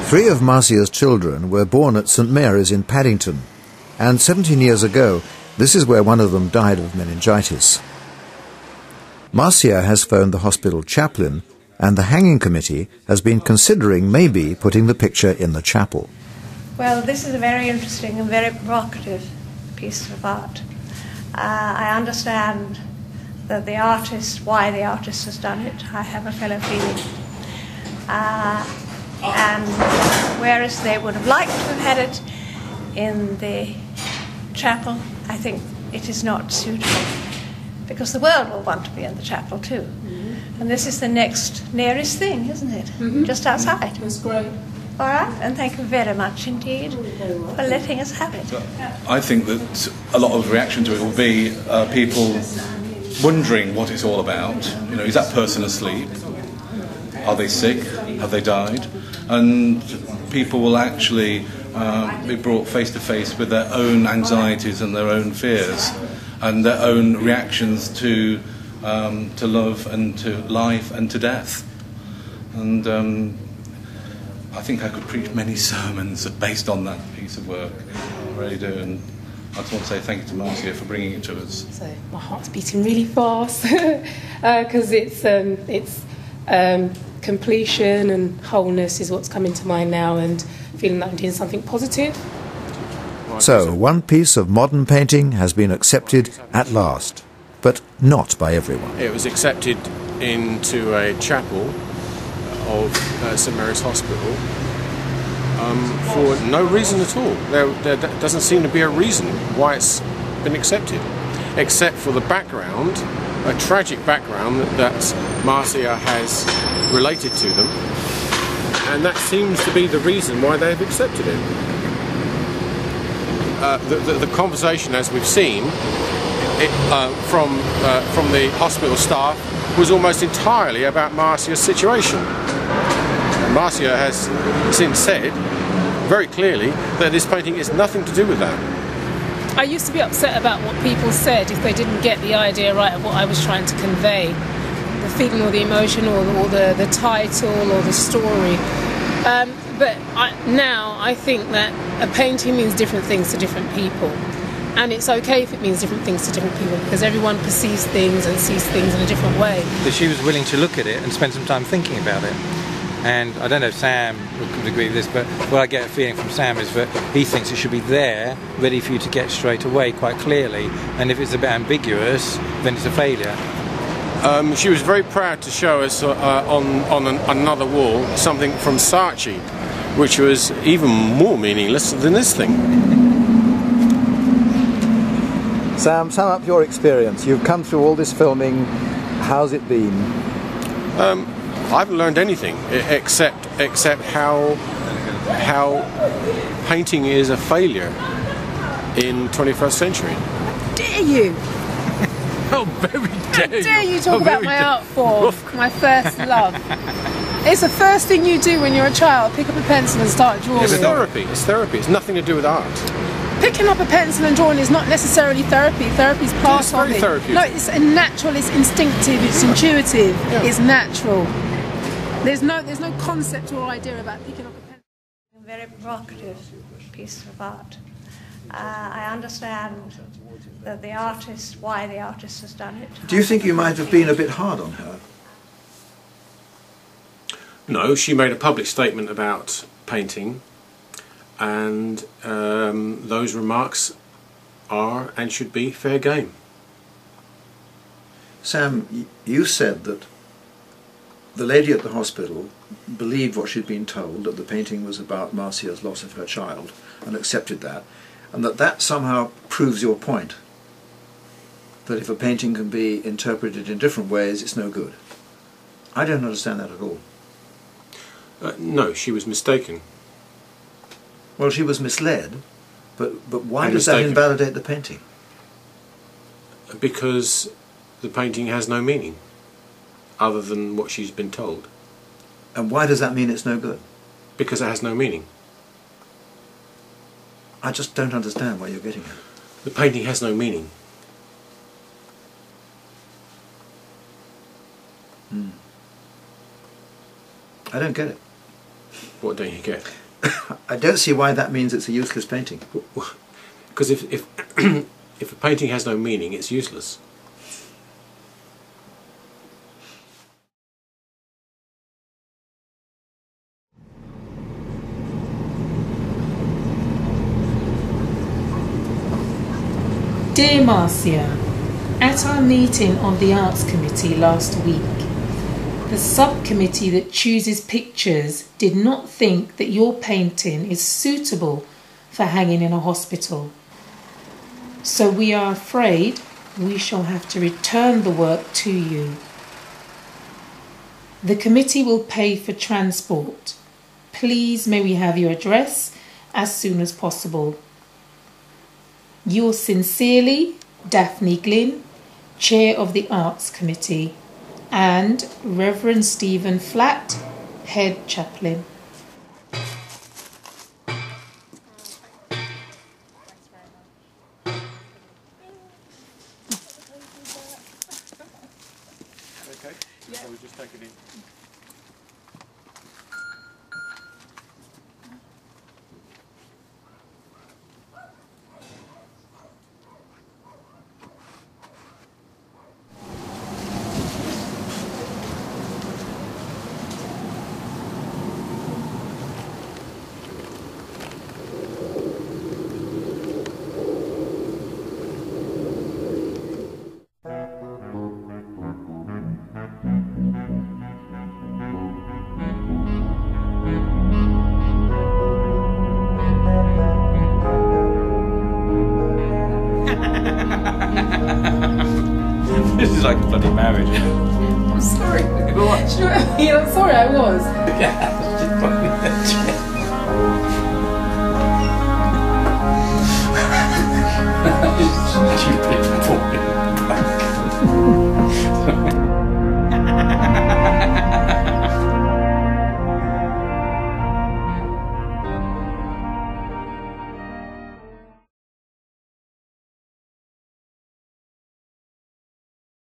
Three of Marcia's children were born at St Mary's in Paddington, and 17 years ago, this is where one of them died of meningitis. Marcia has phoned the hospital chaplain, and the hanging committee has been considering maybe putting the picture in the chapel. Well, this is a very interesting and very provocative piece of art. I understand that the artist, why the artist has done it, I have a fellow feeling. And whereas they would have liked to have had it in the chapel, I think it is not suitable, because the world will want to be in the chapel too. Mm-hmm. And this is the next nearest thing, isn't it? Mm-hmm. Just outside. That's great. All right, and thank you very much indeed for letting us have it. So I think that a lot of reaction to it will be people wondering what it's all about. You know, is that person asleep? Are they sick? Have they died? And people will actually be brought face to face with their own anxieties and their own fears and their own reactions to love and to life and to death. And I think I could preach many sermons based on that piece of work. I really do. And I just want to say thank you to Marcia for bringing it to us. So my heart's beating really fast because it's completion and wholeness is what's coming to mind now, and feeling that I'm doing something positive. So one piece of modern painting has been accepted at last, but not by everyone. It was accepted into a chapel of St Mary's Hospital for no reason at all. There doesn't seem to be a reason why it's been accepted, except for the background, a tragic background that Marcia has related to them, and that seems to be the reason why they've accepted it. The conversation, as we've seen, from the hospital staff was almost entirely about Marcia's situation. Marcia has since said very clearly that this painting is nothing to do with that. I used to be upset about what people said if they didn't get the idea right of what I was trying to convey, the feeling or the emotion or the title or the story. But now I think that a painting means different things to different people. And it's okay if it means different things to different people, because everyone perceives things and sees things in a different way. That she was willing to look at it and spend some time thinking about it. And I don't know if Sam would agree with this, but what I get a feeling from Sam is that he thinks it should be there, ready for you to get straight away, quite clearly. And if it's a bit ambiguous, then it's a failure. She was very proud to show us on another wall something from Saatchi, which was even more meaningless than this thing. Sam, sum up your experience. You've come through all this filming. How's it been? I haven't learned anything except how painting is a failure in 21st century. Dare you? How very dare you! Dare you talk about my art form, my first love? It's the first thing you do when you're a child. Pick up a pencil and start drawing. It's therapy. It's therapy. It's nothing to do with art. Picking up a pencil and drawing is not necessarily therapy. Therapy is part of it. Therapeutic. No, it's natural. It's instinctive. It's intuitive. Yeah. It's natural. There's no concept or idea about picking up a pencil. A very provocative piece of art. I understand that the artist, why the artist has done it. Do you think you might have been a bit hard on her? No, she made a public statement about painting, and those remarks are and should be fair game. Sam, you said that the lady at the hospital believed what she'd been told, that the painting was about Marcia's loss of her child, and accepted that, and that somehow proves your point, that if a painting can be interpreted in different ways, it's no good. I don't understand that at all. No, she was mistaken. Well, she was misled, but why does that invalidate the painting? Because the painting has no meaning, other than what she's been told. And why does that mean it's no good? Because it has no meaning. I just don't understand why you're getting at. The painting has no meaning. I don't get it. What don't you get? I don't see why that means it's a useless painting. Because if if a painting has no meaning, it's useless. Dear Marcia, at our meeting of the Arts Committee last week, the subcommittee that chooses pictures did not think that your painting is suitable for hanging in a hospital. So we are afraid we shall have to return the work to you. The committee will pay for transport. Please may we have your address as soon as possible. Yours sincerely, Daphne Glynn, Chair of the Arts Committee, and Reverend Stephen Flatt, Head Chaplain. Okay. Yeah. So we just take it in. This is like a bloody marriage. I'm sorry. What? I'm sorry, I was. Yeah, just